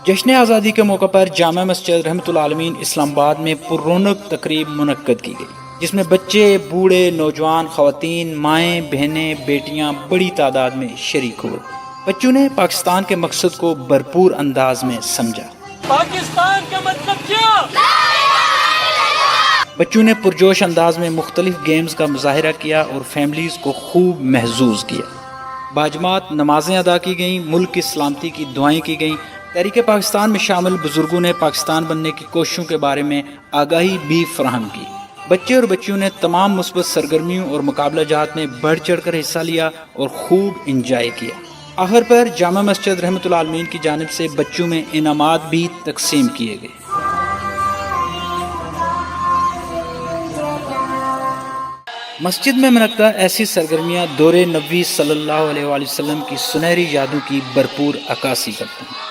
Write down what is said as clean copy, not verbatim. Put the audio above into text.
जश्न आज़ादी के मौके पर जामा मस्जिद रहमतुल आलमीन इस्लामाबाद में पुररौनक तकरीब मुनक्कद की गई, जिसमें बच्चे, बूढ़े, नौजवान, खवातीन, माएँ, बहनें, बेटियाँ बड़ी तादाद में शरीक हुए। बच्चों ने पाकिस्तान के मकसद को भरपूर अंदाज में समझा। पाकिस्तान का मतलब क्या? बच्चों ने पुरजोश अंदाज में मुख्तलिफ गेम्स का मुजाहरा किया और फैमिलीज को खूब महजूज किया। बाजमात नमाजें अदा की गईं, मुल्क की सलामती की दुआएं की गईं। तहरीक पाकिस्तान में शामिल बुजुर्गों ने पाकिस्तान बनने की कोशिशों के बारे में आगाही भी फराहम की। बच्चे और बच्चियों ने तमाम मुस्बत सरगर्मियों और मुकाबला जहात में बढ़ चढ़ कर हिस्सा लिया और खूब इंजॉय किया। आखिर पर जामा मस्जिद रहमतुल आलमीन की जानिब से बच्चों में इनामात भी तकसीम किए गए। मस्जिद में मुनक्कद ऐसी सरगर्मियाँ दौरे नबी सल्लल्लाहु अलैहि वसल्लम की सुनहरी यादों की भरपूर अक्कासी करती हैं।